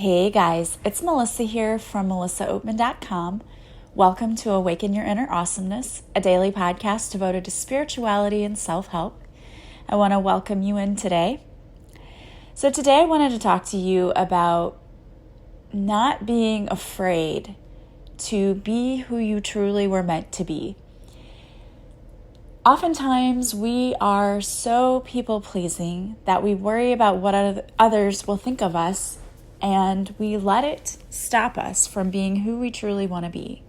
Hey guys, it's Melissa here from melissaoatman.com. Welcome to Awaken Your Inner Awesomeness, a daily podcast devoted to spirituality and self-help. I want to welcome you in today. So today I wanted to talk to you about not being afraid to be who you truly were meant to be. Oftentimes we are so people-pleasing that we worry about what others will think of us, and we let it stop us from being who we truly want to be.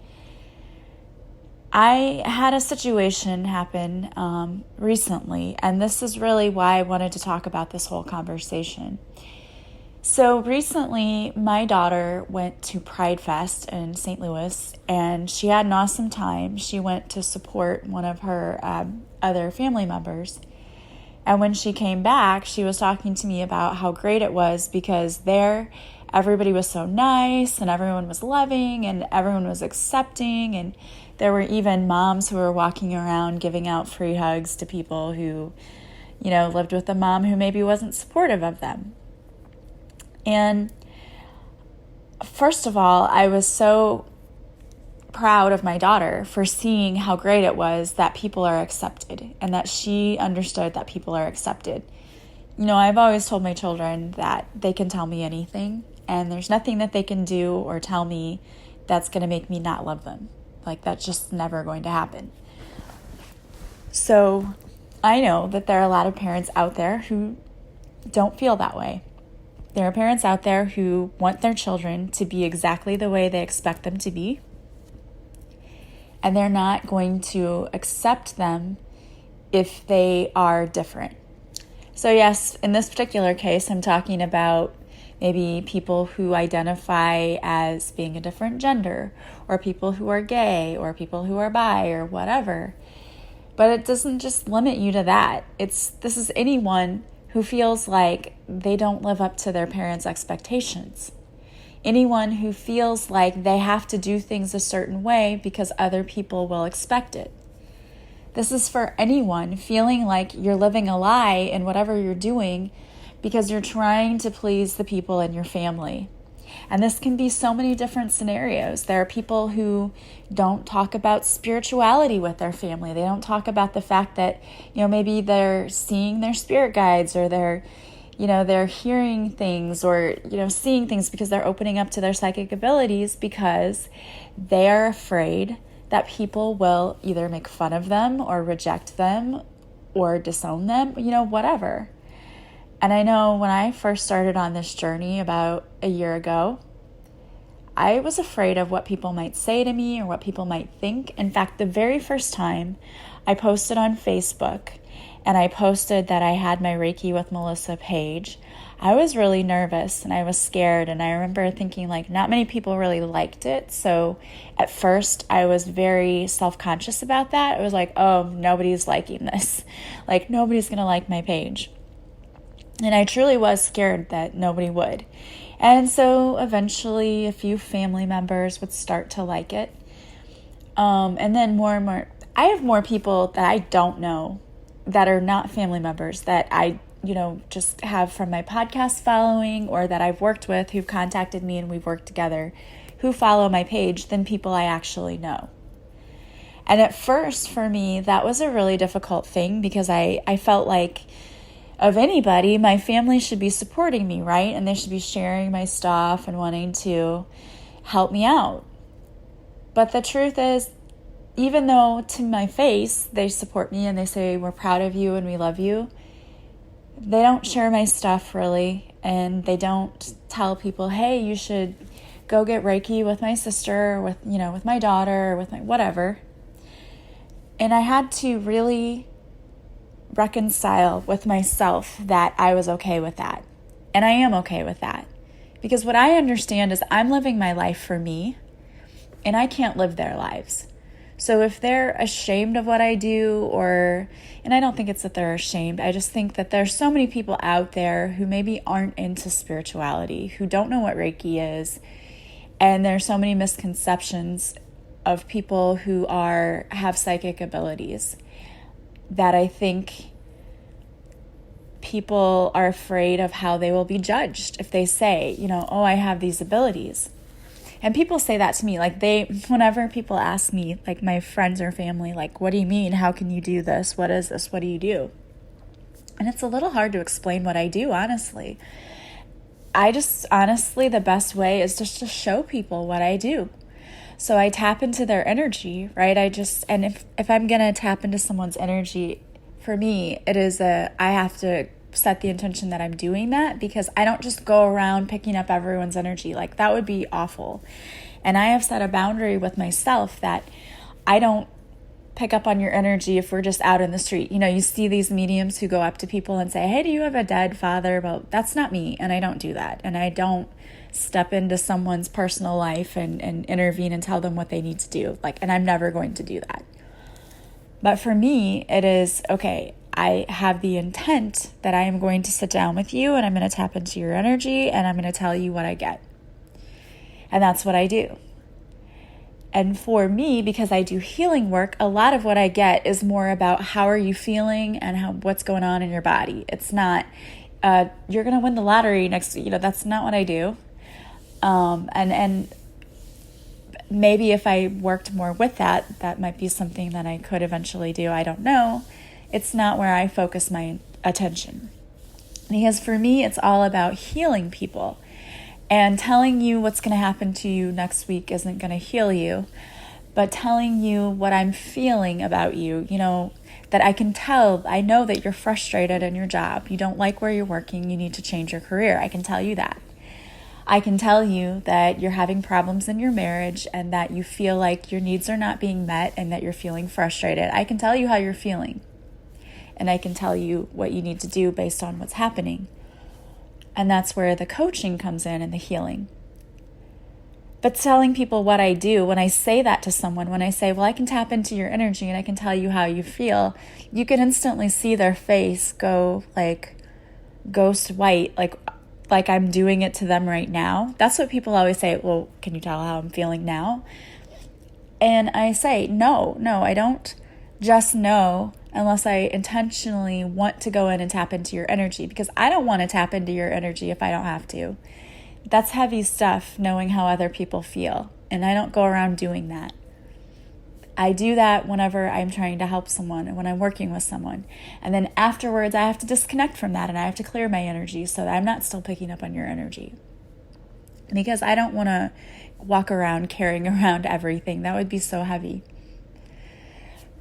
I had a situation happen recently, and this is really why I wanted to talk about this whole conversation. So recently, my daughter went to Pride Fest in St. Louis, and she had an awesome time. She went to support one of her other family members. And when she came back, she was talking to me about how great it was because there, everybody was so nice, and everyone was loving, and everyone was accepting, and there were even moms who were walking around giving out free hugs to people who, lived with a mom who maybe wasn't supportive of them. And first of all, I was so proud of my daughter for seeing how great it was that people are accepted and that she understood that people are accepted. I've always told my children that they can tell me anything, and there's nothing that they can do or tell me that's going to make me not love them. Like, that's just never going to happen. So I know that there are a lot of parents out there who don't feel that way. There are parents out there who want their children to be exactly the way they expect them to be, and they're not going to accept them if they are different. So yes, in this particular case, I'm talking about maybe people who identify as being a different gender, or people who are gay, or people who are bi, or whatever. But it doesn't just limit you to that. This is anyone who feels like they don't live up to their parents' expectations. Anyone who feels like they have to do things a certain way because other people will expect it. This is for anyone feeling like you're living a lie in whatever you're doing because you're trying to please the people in your family. And this can be so many different scenarios. There are people who don't talk about spirituality with their family. They don't talk about the fact that, maybe they're seeing their spirit guides, or they're hearing things, or, seeing things because they're opening up to their psychic abilities because they are afraid that people will either make fun of them or reject them or disown them, whatever. And I know when I first started on this journey about a year ago, I was afraid of what people might say to me or what people might think. In fact, the very first time I posted on Facebook and I posted that I had my Reiki with Melissa page, I was really nervous and I was scared. And I remember thinking not many people really liked it. So at first I was very self-conscious about that. It was oh, nobody's liking this. Nobody's going to like my page. And I truly was scared that nobody would. And so eventually a few family members would start to like it. And then more and more, I have more people that I don't know that are not family members that I, just have from my podcast following, or that I've worked with who've contacted me and we've worked together, who follow my page, than people I actually know. And at first for me, that was a really difficult thing because I felt like, of anybody, my family should be supporting me, right? And they should be sharing my stuff and wanting to help me out. But the truth is, even though to my face they support me and they say, we're proud of you and we love you, they don't share my stuff really. And they don't tell people, hey, you should go get Reiki with my sister, or with my daughter, or with my whatever. And I had to really reconcile with myself that I was okay with that. And I am okay with that. Because what I understand is I'm living my life for me, and I can't live their lives. So if they're ashamed of what I do, and I don't think it's that they're ashamed, I just think that there's so many people out there who maybe aren't into spirituality, who don't know what Reiki is, and there's so many misconceptions of people who have psychic abilities, that I think people are afraid of how they will be judged if they say, oh, I have these abilities. And people say that to me, like whenever people ask me, like my friends or family, like, what do you mean? How can you do this? What is this? What do you do? And it's a little hard to explain what I do, honestly. Honestly, the best way is just to show people what I do. So I tap into their energy, right? And if I'm going to tap into someone's energy, for me, it is I have to set the intention that I'm doing that, because I don't just go around picking up everyone's energy. Like, that would be awful. And I have set a boundary with myself that I don't pick up on your energy if we're just out in the street. You see these mediums who go up to people and say, hey, do you have a dead father? Well, that's not me. And I don't do that. And I don't step into someone's personal life and intervene and tell them what they need to do. And I'm never going to do that. But for me, it is, okay, I have the intent that I am going to sit down with you and I'm going to tap into your energy and I'm going to tell you what I get. And that's what I do. And for me, because I do healing work, a lot of what I get is more about how are you feeling and what's going on in your body. It's not, you're going to win the lottery next, that's not what I do. And maybe if I worked more with that might be something that I could eventually do. I don't know. It's not where I focus my attention. Because for me, it's all about healing people. And telling you what's going to happen to you next week isn't going to heal you. But telling you what I'm feeling about you, that I can tell, I know that you're frustrated in your job. You don't like where you're working. You need to change your career. I can tell you that. I can tell you that you're having problems in your marriage and that you feel like your needs are not being met and that you're feeling frustrated. I can tell you how you're feeling. And I can tell you what you need to do based on what's happening. And that's where the coaching comes in and the healing. But telling people what I do, when I say that to someone, when I say, well, I can tap into your energy and I can tell you how you feel, you can instantly see their face go like ghost white, like I'm doing it to them right now. That's what people always say, well, can you tell how I'm feeling now? And I say, no, I don't just know unless I intentionally want to go in and tap into your energy, because I don't want to tap into your energy if I don't have to. That's heavy stuff, knowing how other people feel. And I don't go around doing that. I do that whenever I'm trying to help someone and when I'm working with someone. And then afterwards, I have to disconnect from that and I have to clear my energy so that I'm not still picking up on your energy. Because I don't want to walk around carrying around everything. That would be so heavy.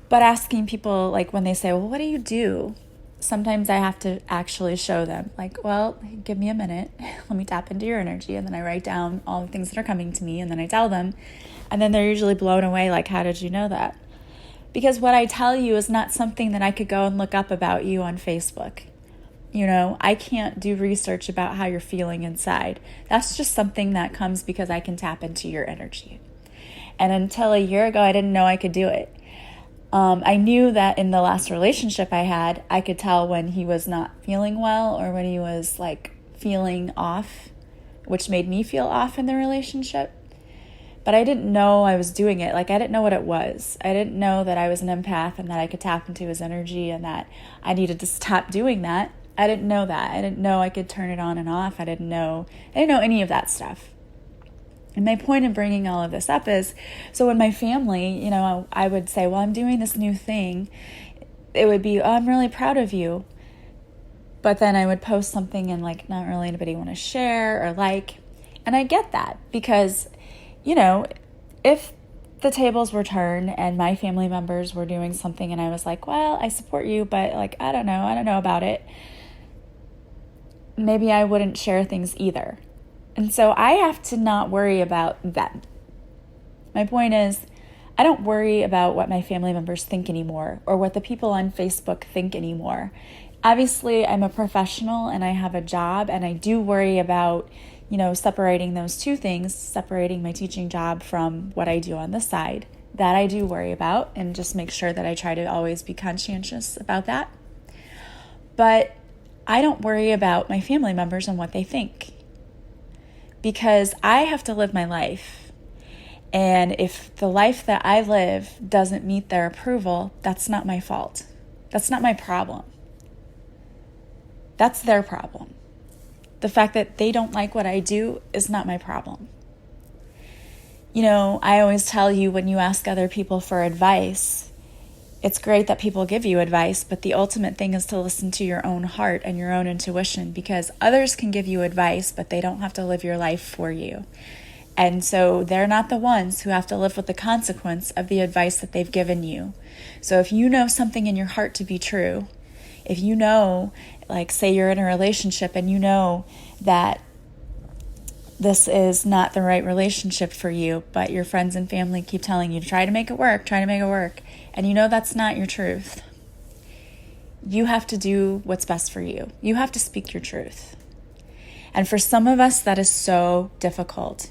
But asking people, like when they say, well, what do you do? Sometimes I have to actually show them, like, well, give me a minute. Let me tap into your energy. And then I write down all the things that are coming to me. And then I tell them. And then they're usually blown away, like, how did you know that? Because what I tell you is not something that I could go and look up about you on Facebook. I can't do research about how you're feeling inside. That's just something that comes because I can tap into your energy. And until a year ago, I didn't know I could do it. I knew that in the last relationship I had, I could tell when he was not feeling well or when he was feeling off, which made me feel off in the relationship. But I didn't know I was doing it. I didn't know what it was. I didn't know that I was an empath and that I could tap into his energy and that I needed to stop doing that. I didn't know that. I didn't know I could turn it on and off. I didn't know any of that stuff. And my point in bringing all of this up is, so when my family, I would say, well, I'm doing this new thing. It would be, oh, I'm really proud of you. But then I would post something and not really anybody want to share or like. And I get that because, if the tables were turned and my family members were doing something and I was like, well, I support you, but I don't know about it. Maybe I wouldn't share things either. And so I have to not worry about that. My point is, I don't worry about what my family members think anymore or what the people on Facebook think anymore. Obviously, I'm a professional and I have a job, and I do worry about, separating those two things, separating my teaching job from what I do on the side. That I do worry about, and just make sure that I try to always be conscientious about that. But I don't worry about my family members and what they think, because I have to live my life. And if the life that I live doesn't meet their approval, that's not my fault. That's not my problem. That's their problem. The fact that they don't like what I do is not my problem. I always tell you, when you ask other people for advice, it's great that people give you advice, but the ultimate thing is to listen to your own heart and your own intuition, because others can give you advice, but they don't have to live your life for you. And so they're not the ones who have to live with the consequence of the advice that they've given you. So if you know something in your heart to be true, if you know, like say you're in a relationship and you know that this is not the right relationship for you, but your friends and family keep telling you to try to make it work, and you know that's not your truth, you have to do what's best for you. You have to speak your truth. And for some of us, that is so difficult.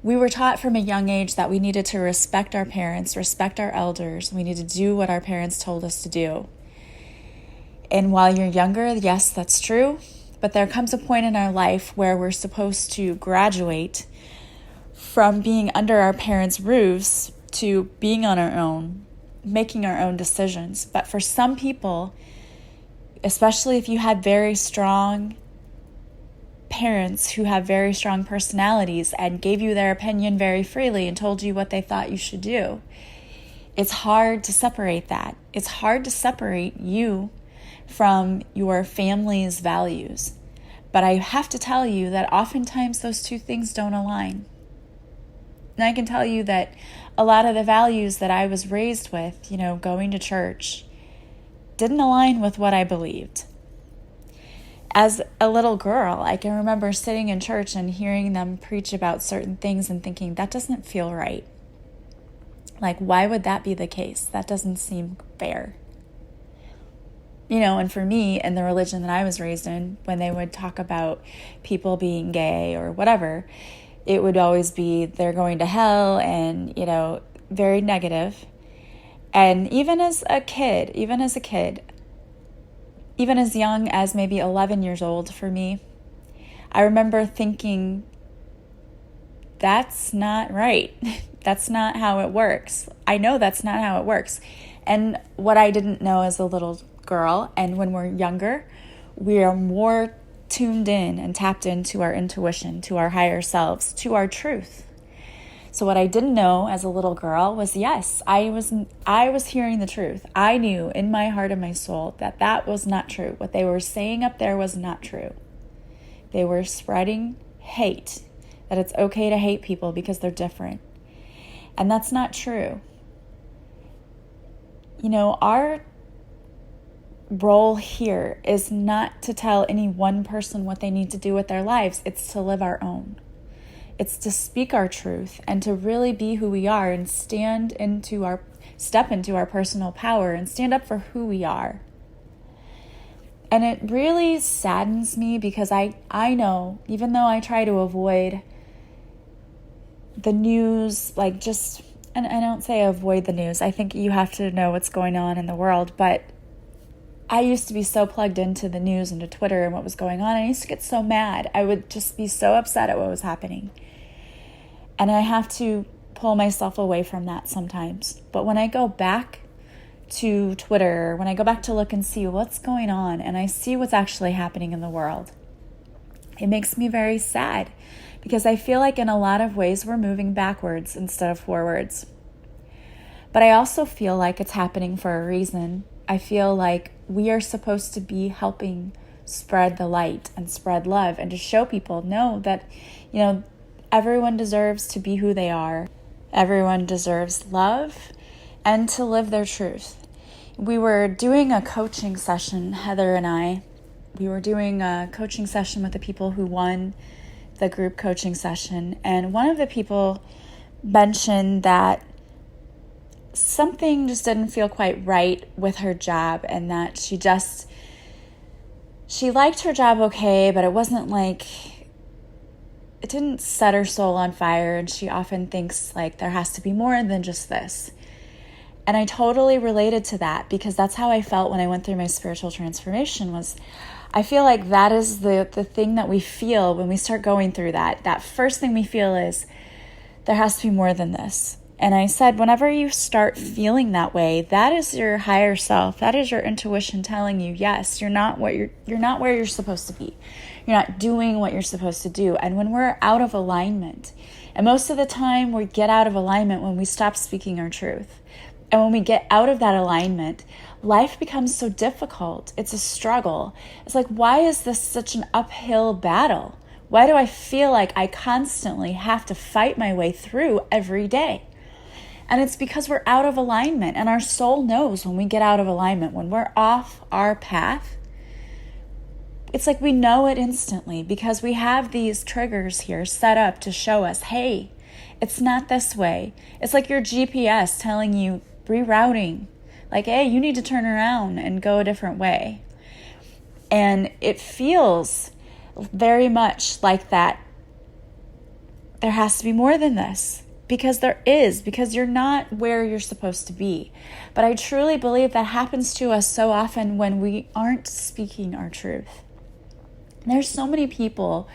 We were taught from a young age that we needed to respect our parents, respect our elders. We need to do what our parents told us to do. And while you're younger, yes, that's true. But there comes a point in our life where we're supposed to graduate from being under our parents' roofs to being on our own, making our own decisions. But for some people, especially if you had very strong parents who have very strong personalities and gave you their opinion very freely and told you what they thought you should do, it's hard to separate that. It's hard to separate you from your family's values. But I have to tell you that oftentimes those two things don't align. And I can tell you that a lot of the values that I was raised with, going to church, didn't align with what I believed. As a little girl, I can remember sitting in church and hearing them preach about certain things and thinking, that doesn't feel right. Like, why would that be the case? That doesn't seem fair. And for me, in the religion that I was raised in, when they would talk about people being gay or whatever, it would always be they're going to hell and, very negative. And even as a kid, even as young as maybe 11 years old for me, I remember thinking, that's not right. That's not how it works. I know that's not how it works. And what I didn't know as a little girl, and when we're younger, we are more tuned in and tapped into our intuition, to our higher selves, to our truth. So what I didn't know as a little girl was, yes, I was hearing the truth. I knew in my heart and my soul that was not true. What they were saying up there was not true. They were spreading hate, that it's okay to hate people because they're different. And that's not true. Our role here is not to tell any one person what they need to do with their lives. It's to live our own. It's to speak our truth and to really be who we are and step into our personal power and stand up for who we are. And it really saddens me because I know, even though I try to avoid the news, and I don't say avoid the news. I think you have to know what's going on in the world, but I used to be so plugged into the news and to Twitter and what was going on. I used to get so mad. I would just be so upset at what was happening. And I have to pull myself away from that sometimes. But when I go back to Twitter, when I go back to look and see what's going on and I see what's actually happening in the world, it makes me very sad because I feel like in a lot of ways we're moving backwards instead of forwards. But I also feel like it's happening for a reason. I feel like we are supposed to be helping spread the light and spread love and to show people, no, that, everyone deserves to be who they are. Everyone deserves love and to live their truth. We were doing a coaching session, Heather and I. We were doing a coaching session with the people who won the group coaching session. And one of the people mentioned that something just didn't feel quite right with her job and that she liked her job okay, but it wasn't it didn't set her soul on fire. And she often thinks there has to be more than just this. And I totally related to that because that's how I felt when I went through my spiritual transformation. I feel like that is the thing that we feel when we start going through that. That first thing we feel is there has to be more than this. And I said, whenever you start feeling that way, that is your higher self. That is your intuition telling you, yes, you're not where you're supposed to be. You're not doing what you're supposed to do. And when we're out of alignment, and most of the time we get out of alignment when we stop speaking our truth. And when we get out of that alignment, life becomes so difficult. It's a struggle. It's like, why is this such an uphill battle? Why do I feel like I constantly have to fight my way through every day? And it's because we're out of alignment, and our soul knows when we get out of alignment, when we're off our path. It's like we know it instantly because we have these triggers here set up to show us, hey, it's not this way. It's like your GPS telling you rerouting, like, hey, you need to turn around and go a different way. And it feels very much like that. There has to be more than this. Because you're not where you're supposed to be. But I truly believe that happens to us so often when we aren't speaking our truth. There's so many people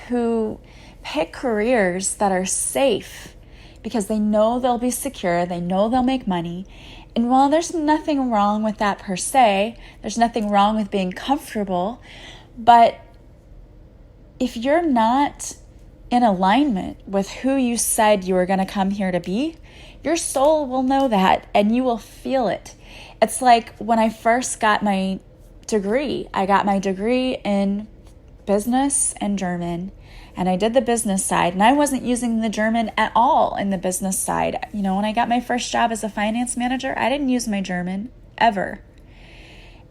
who pick careers that are safe because they know they'll be secure, they know they'll make money. And while there's nothing wrong with that per se, there's nothing wrong with being comfortable, but if you're not in alignment with who you said you were going to come here to be, your soul will know that and you will feel it. It's like when I first got my degree, I got my degree in business and German, and I did the business side, and I wasn't using the German at all in the business side. You know, when I got my first job as a finance manager, I didn't use my German ever.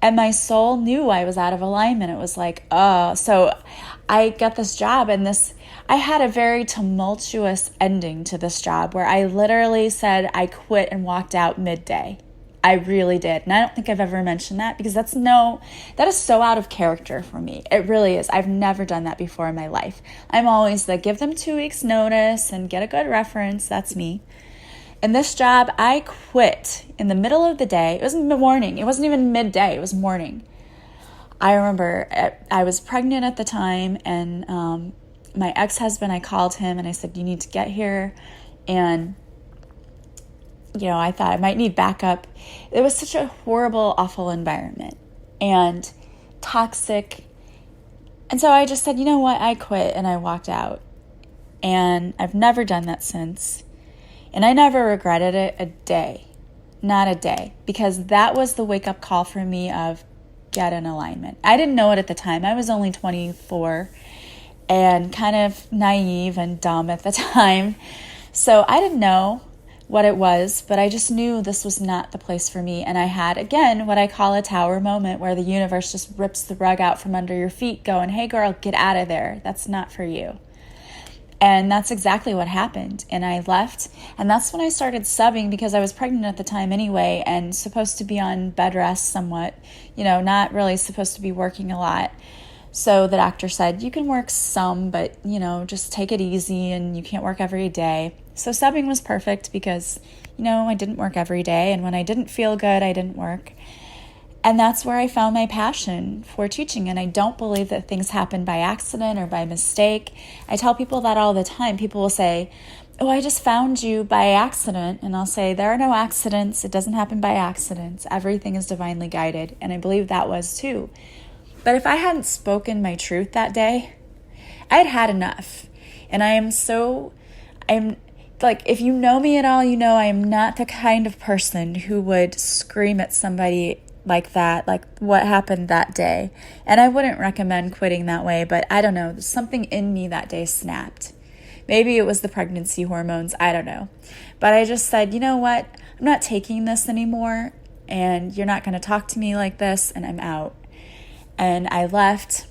And my soul knew I was out of alignment. It was like, oh, so I got this job, and I had a very tumultuous ending to this job where I literally said I quit and walked out midday. I really did. And I don't think I've ever mentioned that because that is so out of character for me. It really is. I've never done that before in my life. I'm always the give them 2 weeks notice and get a good reference. That's me. In this job, I quit in the middle of the day. It was in the morning. It wasn't even midday. It was morning. I remember I was pregnant at the time, and my ex-husband, I called him and I said, you need to get here. And, you know, I thought I might need backup. It was such a horrible, awful environment and toxic. And so I just said, you know what? I quit, and I walked out. And I've never done that since. And I never regretted it a day, not a day, because that was the wake-up call for me of get in alignment. I didn't know it at the time. I was only 24 and kind of naive and dumb at the time. So I didn't know what it was, but I just knew this was not the place for me. And I had, again, what I call a tower moment where the universe just rips the rug out from under your feet going, hey girl, get out of there. That's not for you. And that's exactly what happened. And I left. And that's when I started subbing because I was pregnant at the time anyway and supposed to be on bed rest somewhat, you know, not really supposed to be working a lot. So the doctor said, you can work some, but, you know, just take it easy and you can't work every day. So subbing was perfect because, you know, I didn't work every day. And when I didn't feel good, I didn't work. And that's where I found my passion for teaching. And I don't believe that things happen by accident or by mistake. I tell people that all the time. People will say, oh, I just found you by accident. And I'll say, there are no accidents. It doesn't happen by accidents. Everything is divinely guided. And I believe that was too. But if I hadn't spoken my truth that day, I'd had enough. And I'm like, if you know me at all, you know I am not the kind of person who would scream at somebody like that, like what happened that day. And I wouldn't recommend quitting that way, but I don't know, something in me that day snapped. Maybe it was the pregnancy hormones, I don't know. But I just said, you know what, I'm not taking this anymore, and you're not going to talk to me like this, and I'm out. And I left,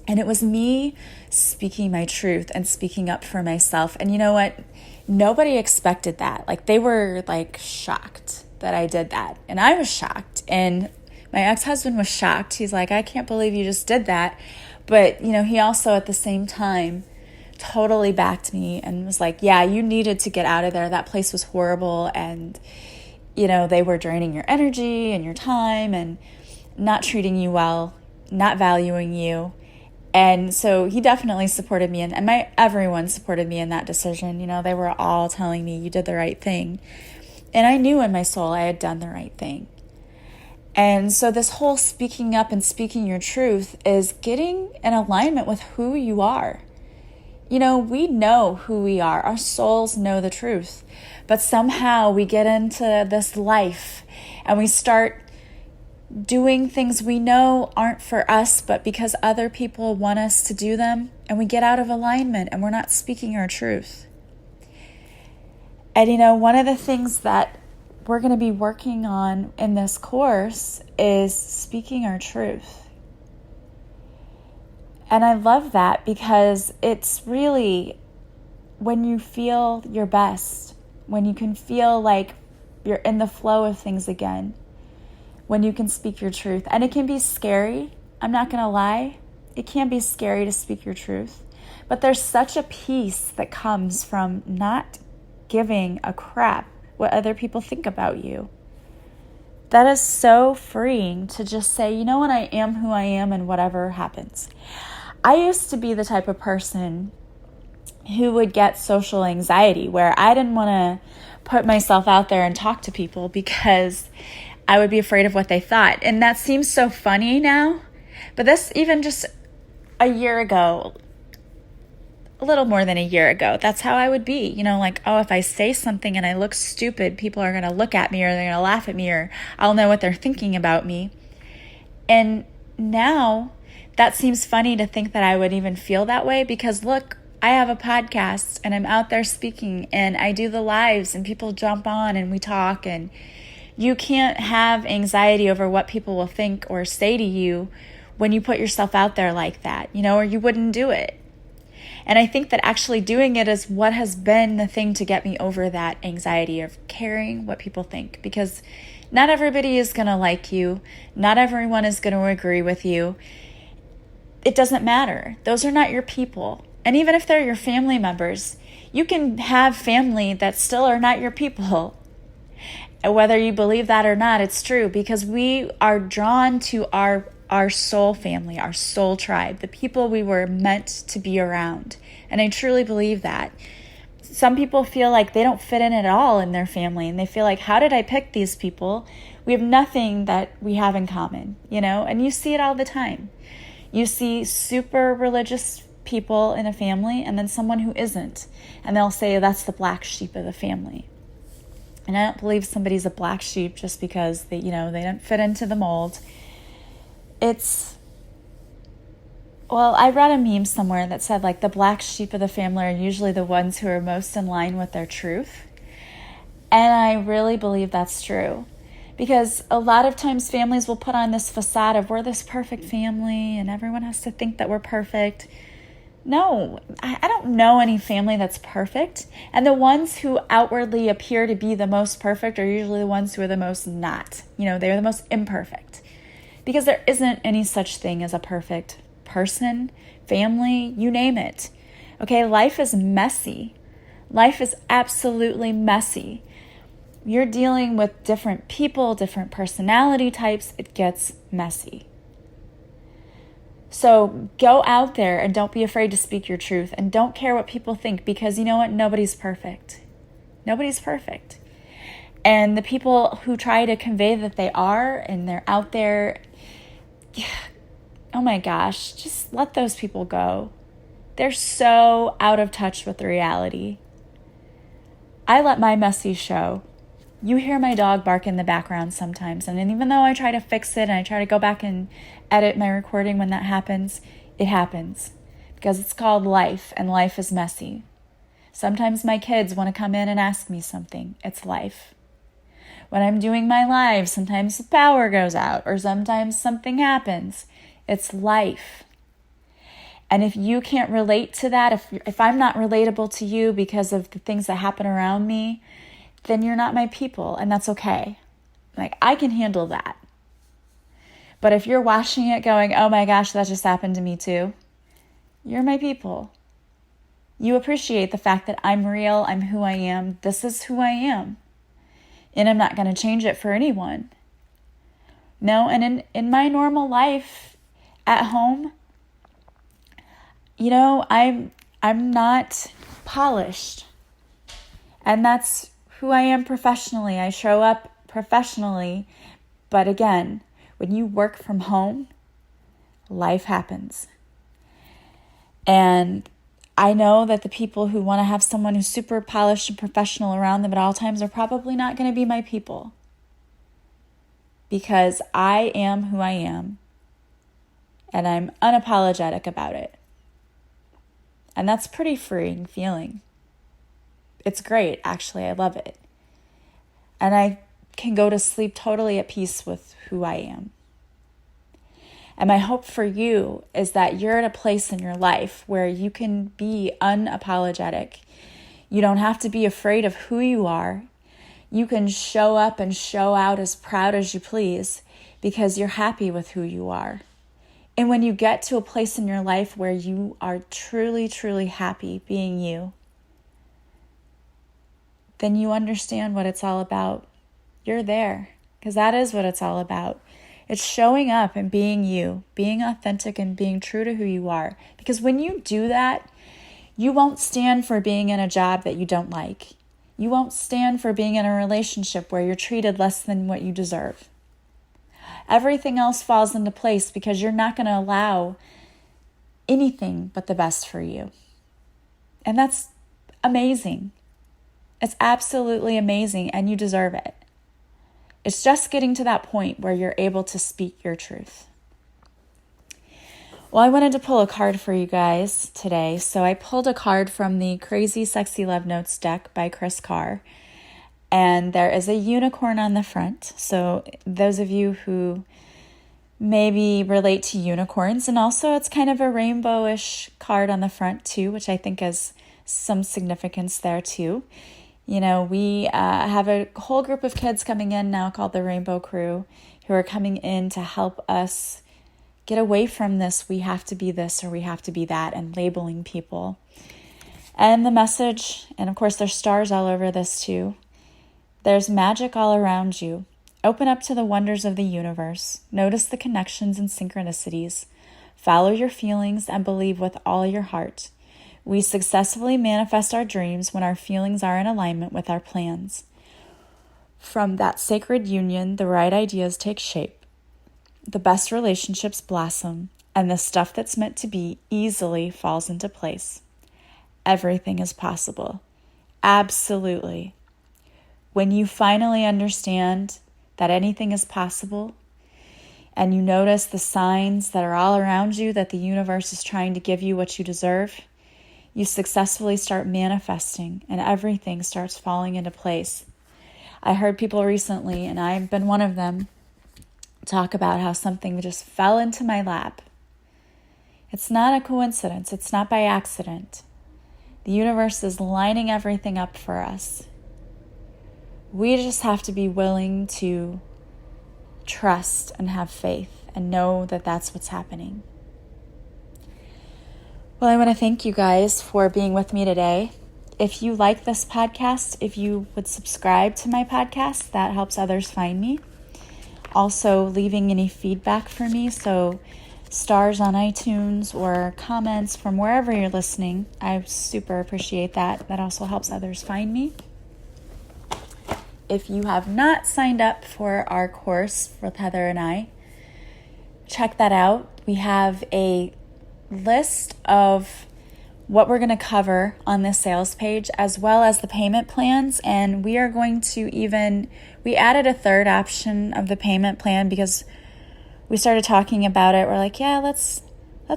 and it was me speaking my truth and speaking up for myself. And you know what, nobody expected that. Like, they were like shocked that I did that. And I was shocked. And my ex-husband was shocked. He's like, I can't believe you just did that. But, you know, he also at the same time totally backed me and was like, yeah, you needed to get out of there. That place was horrible. And, you know, they were draining your energy and your time and not treating you well, not valuing you. And so he definitely supported me, and everyone supported me in that decision. They were all telling me, you did the right thing. And I knew in my soul I had done the right thing. And so this whole speaking up and speaking your truth is getting in alignment with who you are. We know who we are. Our souls know the truth. But somehow we get into this life and we start doing things we know aren't for us, but because other people want us to do them, and we get out of alignment and we're not speaking our truth. And one of the things that we're going to be working on in this course is speaking our truth. And I love that because it's really when you feel your best, when you can feel like you're in the flow of things again, when you can speak your truth. And it can be scary. I'm not going to lie. It can be scary to speak your truth. But there's such a peace that comes from not giving a crap what other people think about you. That is so freeing to just say, you know what, I am who I am and whatever happens. I used to be the type of person who would get social anxiety where I didn't want to put myself out there and talk to people because I would be afraid of what they thought. And that seems so funny now, but this even just a year ago, a little more than a year ago, that's how I would be, if I say something and I look stupid, people are going to look at me or they're going to laugh at me or I'll know what they're thinking about me. And now that seems funny to think that I would even feel that way because look, I have a podcast and I'm out there speaking and I do the lives and people jump on and we talk, and you can't have anxiety over what people will think or say to you when you put yourself out there like that, or you wouldn't do it. And I think that actually doing it is what has been the thing to get me over that anxiety of caring what people think, because not everybody is going to like you. Not everyone is going to agree with you. It doesn't matter. Those are not your people. And even if they're your family members, you can have family that still are not your people. And whether you believe that or not, it's true, because we are drawn to our soul family, our soul tribe, the people we were meant to be around. And I truly believe that. Some people feel like they don't fit in at all in their family, and they feel like, how did I pick these people? We have nothing that we have in common, and you see it all the time. You see super religious people in a family and then someone who isn't, and they'll say that's the black sheep of the family. And I don't believe somebody's a black sheep just because they don't fit into the mold. I read a meme somewhere that said the black sheep of the family are usually the ones who are most in line with their truth. And I really believe that's true. Because a lot of times families will put on this facade of we're this perfect family and everyone has to think that we're perfect. No, I don't know any family that's perfect. And the ones who outwardly appear to be the most perfect are usually the ones who are the most not. They're the most imperfect. Because there isn't any such thing as a perfect person, family, you name it. Okay, life is messy. Life is absolutely messy. You're dealing with different people, different personality types. It gets messy. So go out there and don't be afraid to speak your truth, and don't care what people think, because you know what? Nobody's perfect. Nobody's perfect. And the people who try to convey that they are and they're out there, oh my gosh, just let those people go. They're so out of touch with the reality. I let my messy show. You hear my dog bark in the background sometimes, and even though I try to fix it and I try to go back and edit my recording when that happens, it happens because it's called life, and life is messy. Sometimes my kids want to come in and ask me something. It's life. When I'm doing my live, sometimes the power goes out or sometimes something happens. It's life. And if you can't relate to that, if I'm not relatable to you because of the things that happen around me, then you're not my people, and that's okay. I can handle that. But if you're watching it going, oh my gosh, that just happened to me too, you're my people. You appreciate the fact that I'm real, I'm who I am, this is who I am. And I'm not going to change it for anyone. No, and in my normal life at home, I'm not polished. And that's who I am professionally. I show up professionally. But again, when you work from home, life happens. And I know that the people who want to have someone who's super polished and professional around them at all times are probably not going to be my people. Because I am who I am. And I'm unapologetic about it. And that's a pretty freeing feeling. It's great, actually. I love it. And I can go to sleep totally at peace with who I am. And my hope for you is that you're at a place in your life where you can be unapologetic. You don't have to be afraid of who you are. You can show up and show out as proud as you please because you're happy with who you are. And when you get to a place in your life where you are truly, truly happy being you, then you understand what it's all about. You're there, because that is what it's all about. It's showing up and being you, being authentic and being true to who you are. Because when you do that, you won't stand for being in a job that you don't like. You won't stand for being in a relationship where you're treated less than what you deserve. Everything else falls into place because you're not going to allow anything but the best for you. And that's amazing. It's absolutely amazing, and you deserve it. It's just getting to that point where you're able to speak your truth. Well, I wanted to pull a card for you guys today. So I pulled a card from the Crazy Sexy Love Notes deck by Chris Carr. And there is a unicorn on the front. So those of you who maybe relate to unicorns, and also it's kind of a rainbowish card on the front too, which I think has some significance there too. We have a whole group of kids coming in now called the Rainbow Crew who are coming in to help us get away from this, we have to be this or we have to be that, and labeling people. And the message, and of course there's stars all over this too, there's magic all around you. Open up to the wonders of the universe. Notice the connections and synchronicities. Follow your feelings and believe with all your heart. We successfully manifest our dreams when our feelings are in alignment with our plans. From that sacred union, the right ideas take shape. The best relationships blossom, and the stuff that's meant to be easily falls into place. Everything is possible. Absolutely. When you finally understand that anything is possible, and you notice the signs that are all around you that the universe is trying to give you what you deserve, you successfully start manifesting and everything starts falling into place. I heard people recently, and I've been one of them, talk about how something just fell into my lap. It's not a coincidence. It's not by accident. The universe is lining everything up for us. We just have to be willing to trust and have faith and know that that's what's happening. Well, I want to thank you guys for being with me today. If you like this podcast, if you would subscribe to my podcast, that helps others find me. Also, leaving any feedback for me, so stars on iTunes or comments from wherever you're listening. I super appreciate that. That also helps others find me. If you have not signed up for our course with Heather and I, check that out. We have a list of what we're going to cover on this sales page, as well as the payment plans. And we are going to we added a third option of the payment plan because we started talking about it. We're like, yeah, let's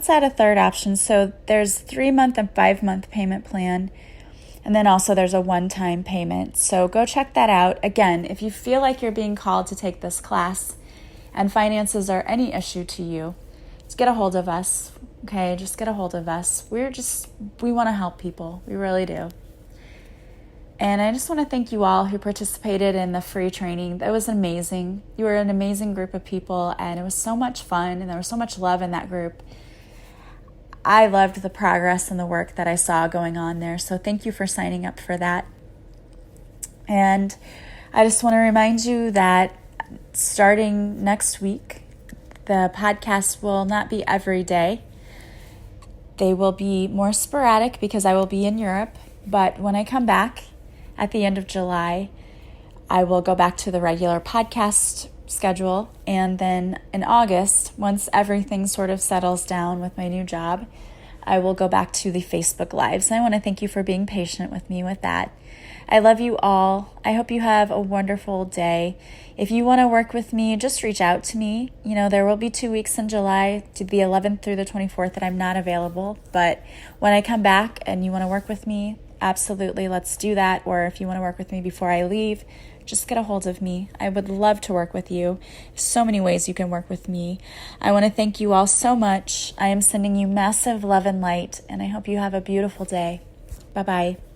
add a third option. So there's 3-month and 5-month payment plan. And then also there's a one-time payment. So go check that out. Again, if you feel like you're being called to take this class and finances are any issue to you, just get a hold of us. Okay, just get a hold of us. We want to help people. We really do. And I just want to thank you all who participated in the free training. That was amazing. You were an amazing group of people, and it was so much fun, and there was so much love in that group. I loved the progress and the work that I saw going on there. So thank you for signing up for that. And I just want to remind you that starting next week, the podcast will not be every day. They will be more sporadic because I will be in Europe, but when I come back at the end of July, I will go back to the regular podcast schedule. And then in August, once everything sort of settles down with my new job, I will go back to the Facebook Lives. And I want to thank you for being patient with me with that. I love you all. I hope you have a wonderful day. If you want to work with me, just reach out to me. There will be 2 weeks in July, to the 11th through the 24th, that I'm not available. But when I come back and you want to work with me, absolutely, let's do that. Or if you want to work with me before I leave, just get a hold of me. I would love to work with you. So many ways you can work with me. I want to thank you all so much. I am sending you massive love and light, and I hope you have a beautiful day. Bye-bye.